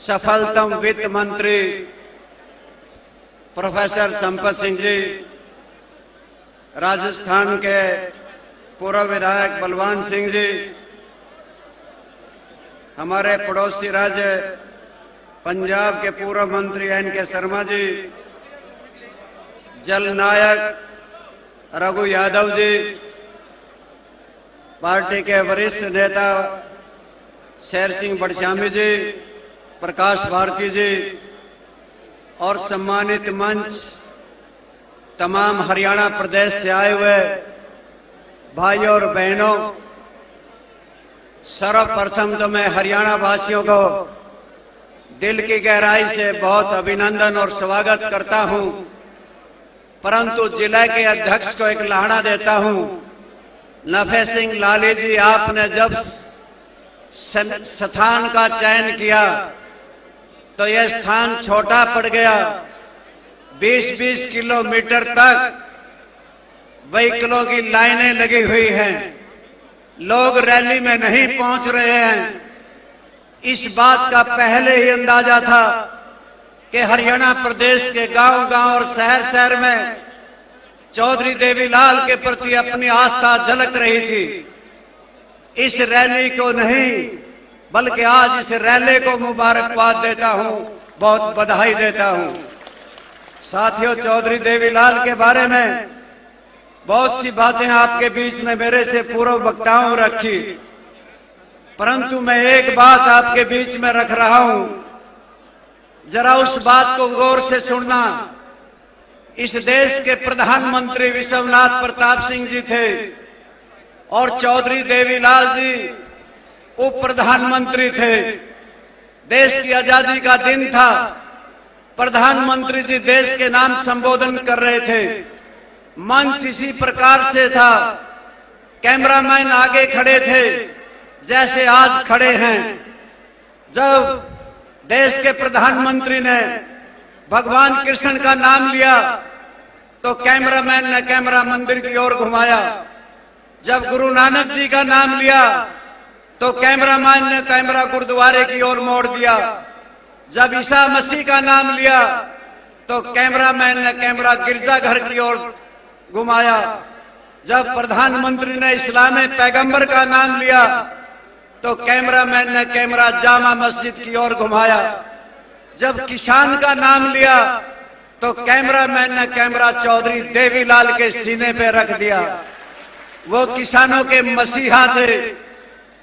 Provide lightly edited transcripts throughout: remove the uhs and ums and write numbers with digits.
सफलतम वित्त मंत्री प्रोफेसर संपत सिंह जी, राजस्थान के पूर्व विधायक बलवान सिंह जी, हमारे पड़ोसी राज्य पंजाब के पूर्व मंत्री एन.के. शर्मा जी, जल नायक रघु यादव जी, पार्टी के वरिष्ठ नेता शेर सिंह बड़श्यामी जी, प्रकाश भारती जी और सम्मानित मंच, तमाम हरियाणा प्रदेश से आए हुए भाइयों और बहनों, सर्वप्रथम तो मैं हरियाणा वासियों को दिल की गहराई से बहुत अभिनंदन और स्वागत करता हूं, परंतु जिले के अध्यक्ष को एक लाहना देता हूं। नफे सिंह लाली जी, आपने जब स्थान का चयन किया तो यह स्थान छोटा पड़ गया। 20-20 किलोमीटर तक व्हीकलों की लाइनें लगी हुई हैं, लोग रैली में नहीं पहुंच रहे हैं। इस बात का पहले ही अंदाजा था कि हरियाणा प्रदेश के गांव-गांव और शहर-शहर में चौधरी देवीलाल के प्रति अपनी आस्था झलक रही थी। इस रैली को नहीं बल्कि आज इस रैली को मुबारकबाद देता हूं, बहुत बधाई देता हूं। साथियों, चौधरी देवीलाल के बारे में बहुत सी बातें आपके बीच में मेरे से पूर्व वक्ताओं रखी, परंतु मैं एक बात आपके बीच में रख रहा हूं, जरा उस बात को गौर से सुनना। इस देश के प्रधानमंत्री विश्वनाथ प्रताप सिंह जी थे और चौधरी देवीलाल जी उप प्रधानमंत्री थे। देश की आजादी का दिन था, प्रधानमंत्री जी देश के नाम संबोधन कर रहे थे, मंच इसी प्रकार से था, कैमरामैन आगे खड़े थे जैसे आज खड़े हैं। जब देश के प्रधानमंत्री ने भगवान कृष्ण का नाम लिया तो कैमरामैन ने कैमरा मंदिर की ओर घुमाया। जब गुरु नानक जी का नाम लिया तो कैमरामैन ने कैमरा गुरुद्वारे की ओर मोड़ दिया। जब ईसा मसीह का नाम लिया तो कैमरामैन ने कैमरा गिरजाघर की ओर घुमाया। जब प्रधानमंत्री ने इस्लामी पैगंबर का नाम लिया तो कैमरामैन ने कैमरा जामा मस्जिद की ओर घुमाया। जब किसान का नाम लिया तो कैमरामैन ने कैमरा चौधरी देवीलाल के सीने पे रख दिया। वो किसानों के मसीहा थे।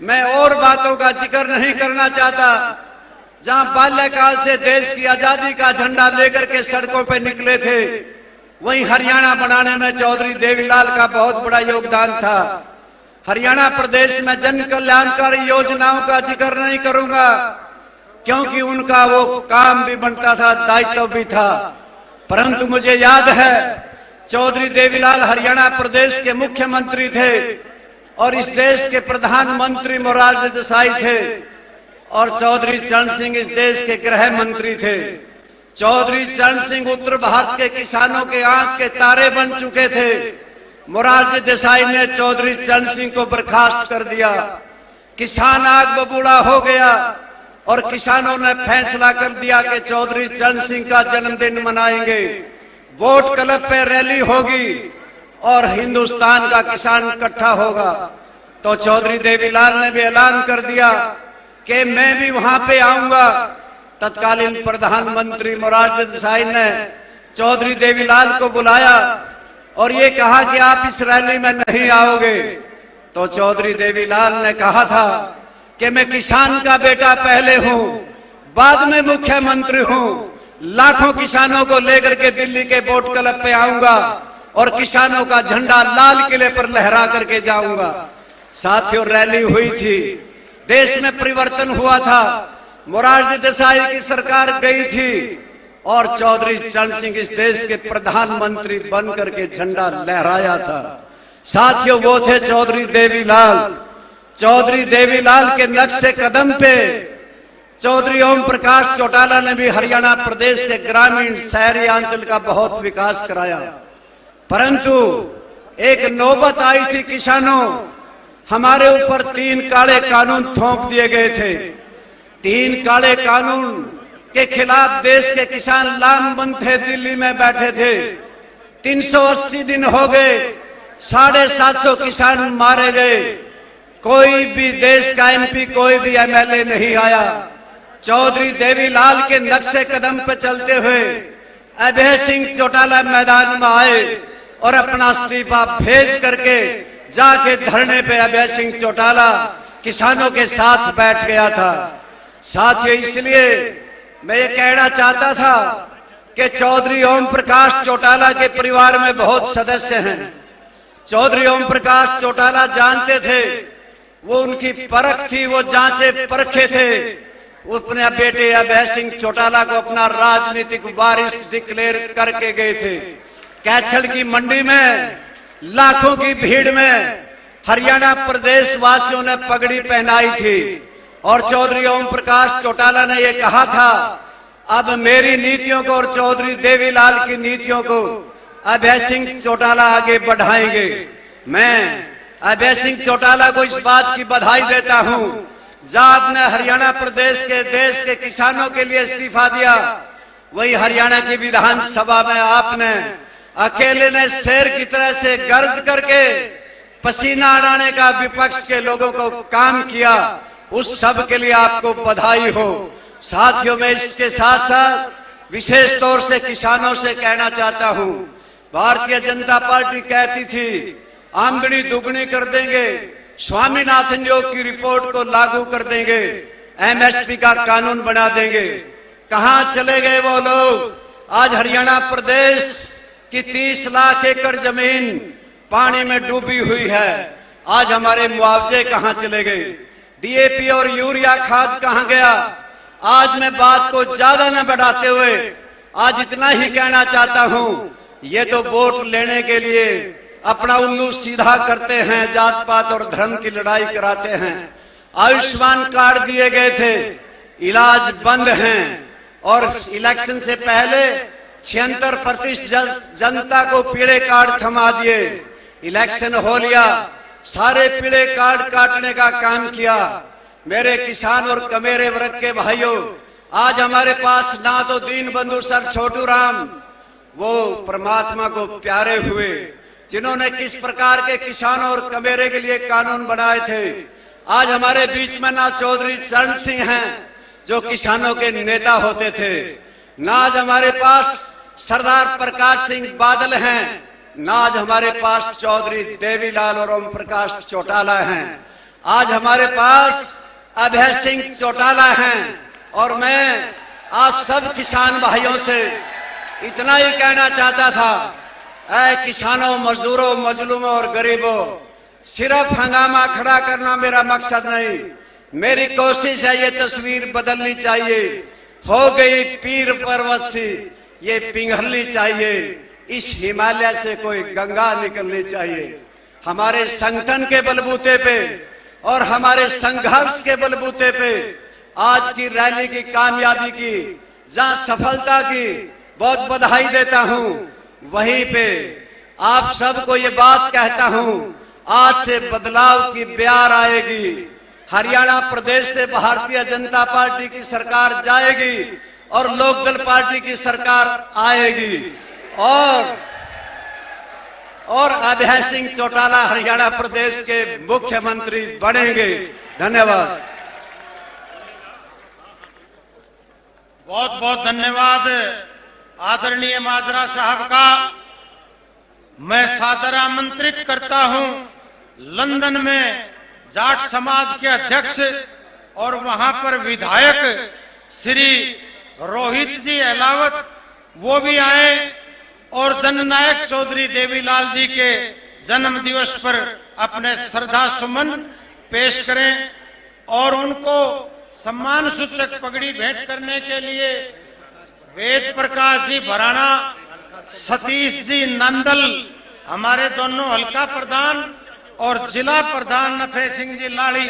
मैं और बातों का जिक्र नहीं करना चाहता। जहां बाल्यकाल से देश की आजादी का झंडा लेकर के सड़कों पे निकले थे, वहीं हरियाणा बनाने में चौधरी देवीलाल का बहुत बड़ा योगदान था। हरियाणा प्रदेश में जन कल्याणकारी योजनाओं का जिक्र नहीं करूंगा, क्योंकि उनका वो काम भी बनता था, दायित्व भी था, परंतु मुझे याद है चौधरी देवीलाल हरियाणा प्रदेश के मुख्यमंत्री थे और इस देश के प्रधानमंत्री मोरारजी देसाई थे और चौधरी चरण सिंह इस देश के गृह मंत्री थे। चौधरी चरण सिंह उत्तर भारत के किसानों के आंख के तारे बन चुके थे। मोरारजी देसाई ने चौधरी चरण सिंह को बर्खास्त कर दिया। किसान आग बबूढ़ा हो गया और किसानों ने फैसला कर दिया कि चौधरी चरण सिंह का जन्मदिन मनाएंगे, वोट क्लब पे रैली होगी और हिंदुस्तान का किसान इकट्ठा होगा। तो चौधरी देवीलाल ने भी ऐलान कर दिया कि मैं भी वहां पे आऊंगा। तत्कालीन प्रधानमंत्री मोरारजी देसाई ने चौधरी देवीलाल को बुलाया और ये कहा कि आप इस रैली में नहीं आओगे। तो चौधरी देवीलाल ने कहा था कि मैं किसान का बेटा पहले हूं, बाद में मुख्यमंत्री हूं। लाखों किसानों को लेकर के दिल्ली के वोट क्लब पे आऊंगा और किसानों का झंडा लाल किले पर लहरा करके जाऊंगा। साथियों, रैली हुई थी, देश में परिवर्तन हुआ था, मोरारजी देसाई की सरकार गई थी और चौधरी चरण सिंह इस देश के प्रधानमंत्री बन करके झंडा लहराया था। साथियों, वो थे चौधरी देवीलाल। चौधरी देवीलाल के नक्शे कदम पे चौधरी ओम प्रकाश चौटाला ने भी हरियाणा प्रदेश के ग्रामीण शहरी अंचल का बहुत विकास कराया, परंतु एक नौबत आई थी किसानों, हमारे ऊपर 3 काले कानून थोप दिए गए थे। 3 काले कानून के खिलाफ देश के किसान लामबंद थे, दिल्ली में बैठे थे। 380 दिन हो गए, 750 किसान मारे गए, कोई भी देश का एमपी, कोई भी एमएलए नहीं आया। चौधरी देवीलाल के नक्शे कदम पर चलते हुए अभय सिंह चौटाला मैदान में आए और अपना इस्तीफा भेज करके जाके धरने पे अभय सिंह चौटाला किसानों के साथ बैठ गया था। साथियों, इसलिए मैं ये कहना चाहता था कि चौधरी ओम प्रकाश चौटाला के परिवार में बहुत सदस्य हैं। चौधरी ओम प्रकाश चौटाला जानते थे, वो उनकी परख थी, वो जांचे परखे थे। वो अपने बेटे अभय सिंह चौटाला को अपना राजनीतिक वारिस डिक्लेयर करके गए थे। कैथल की मंडी में लाखों की भीड़ में हरियाणा प्रदेश वासियों ने पगड़ी पहनाई थी और चौधरी ओम प्रकाश चौटाला ने यह कहा था, अब मेरी नीतियों को और चौधरी देवीलाल की नीतियों को अभय सिंह चौटाला आगे बढ़ाएंगे। मैं अभय सिंह चौटाला को इस बात की बधाई देता हूं, जब आपने हरियाणा प्रदेश के देश के किसानों के लिए इस्तीफा दिया, वही हरियाणा की विधानसभा में आपने अकेले ने शेर की तरह से गर्ज करके पसीना उड़ाने का विपक्ष के लोगों को काम किया। उस सब के लिए आपको बधाई हो। साथियों, मैं इसके साथ साथ विशेष तौर से किसानों से कहना चाहता हूं, भारतीय जनता पार्टी कहती थी आमदनी दुगनी कर देंगे, स्वामीनाथन योग की रिपोर्ट को लागू कर देंगे, एमएसपी का कानून बना देंगे। कहां चले गए वो लोग? आज हरियाणा प्रदेश की 30 लाख एकड़ जमीन पानी में डूबी हुई है। आज हमारे मुआवजे कहां चले गए? डीएपी और यूरिया खाद कहां गया? आज मैं बात को ज्यादा न बढ़ाते हुए आज इतना ही कहना चाहता हूं, ये तो वोट लेने के लिए अपना उल्लू सीधा करते हैं, जात पात और धर्म की लड़ाई कराते हैं। आयुष्मान कार्ड दिए गए थे, इलाज बंद हैं और इलेक्शन से पहले 76% जनता को पीले कार्ड थमा दिए। इलेक्शन हो लिया, सारे पीले कार्ड काटने का काम किया। मेरे किसान और कमेरे वर्ग के भाइयों, आज हमारे पास ना तो दीन बंधु सर छोटू राम, वो परमात्मा को प्यारे हुए, जिन्होंने किस प्रकार के किसानों और कमेरे के लिए कानून बनाए थे। आज हमारे बीच में ना चौधरी चरण सिंह हैं, जो किसानों के नेता होते थे, ना आज हमारे पास सरदार प्रकाश सिंह बादल हैं, ना आज हमारे पास चौधरी देवीलाल और ओम प्रकाश चौटाला हैं। आज हमारे पास अभय सिंह चौटाला हैं। और मैं आप सब किसान भाइयों से इतना ही कहना चाहता था, ऐ किसानों, मजदूरों, मजलूमों और गरीबों, सिर्फ हंगामा खड़ा करना मेरा मकसद नहीं। मेरी कोशिश है ये तस्वीर बदलनी चाहिए। हो गई पीर पर्वत सी, ये पिघलनी चाहिए। इस हिमालय से कोई गंगा निकलनी चाहिए। हमारे संगठन के बलबूते पे और हमारे संघर्ष के बलबूते पे आज की रैली की कामयाबी की, जहां सफलता की बहुत बधाई देता हूं, वहीं पे आप सबको ये बात कहता हूं, आज से बदलाव की ब्यार आएगी। हरियाणा प्रदेश से भारतीय जनता पार्टी की सरकार जाएगी और लोकदल पार्टी की सरकार आएगी और अभय सिंह चौटाला हरियाणा प्रदेश के मुख्यमंत्री बनेंगे। धन्यवाद। बहुत बहुत धन्यवाद आदरणीय माजरा साहब का। मैं सादर आमंत्रित करता हूं लंदन में जाट समाज के अध्यक्ष और वहां पर विधायक श्री रोहित जी अहलावत, वो भी आए और जननायक चौधरी देवीलाल जी के जन्म दिवस पर अपने श्रद्धा सुमन पेश करें और उनको सम्मान सूचक पगड़ी भेंट करने के लिए वेद प्रकाश जी भराना, सतीश जी नंदल, हमारे दोनों हल्का प्रधान और जिला प्रधान नफे सिंह जी लाड़ी,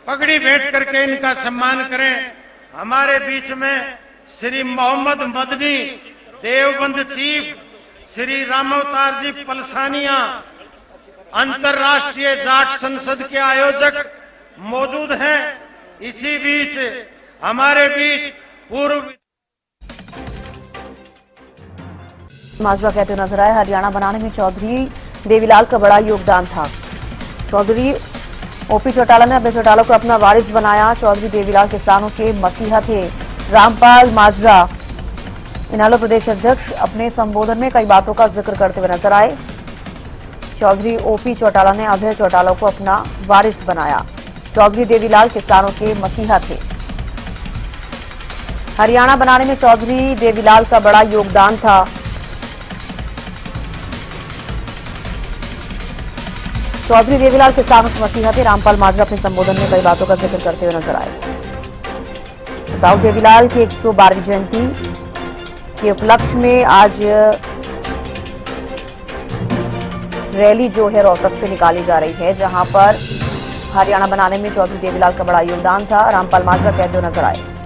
पगड़ी भेंट करके इनका सम्मान करें। हमारे बीच में श्री मोहम्मद मदनी, देवबंद चीफ, श्री रामावतार जी पलसानिया, अंतरराष्ट्रीय जाट संसद के आयोजक मौजूद हैं। इसी बीच हमारे बीच पूर्व माजरा कहते हुए नजर आए। हरियाणा बनाने में चौधरी देवीलाल का बड़ा योगदान था। चौधरी ओपी चौटाला ने अपने चौटाला को अपना वारिस बनाया। चौधरी देवीलाल किसानों के मसीहा थे। रामपाल माजरा इनेलो प्रदेश अध्यक्ष अपने संबोधन में कई बातों का जिक्र करते हुए नजर आए। चौधरी ओपी चौटाला ने अभय चौटाला को अपना वारिस बनाया। चौधरी देवीलाल किसानों के मसीहा थे। हरियाणा बनाने में चौधरी देवीलाल का बड़ा योगदान था। चौधरी देवीलाल किसानों के मसीहा थे। रामपाल माजरा अपने संबोधन में कई बातों का जिक्र करते हुए नजर आए। दाऊद देवीलाल की 112वीं जयंती के उपलक्ष्य में आज रैली जो है रोहतक से निकाली जा रही है, जहां पर हरियाणा बनाने में चौधरी देवीलाल का बड़ा योगदान था। रामपाल माजरा कहते हुए नजर आए।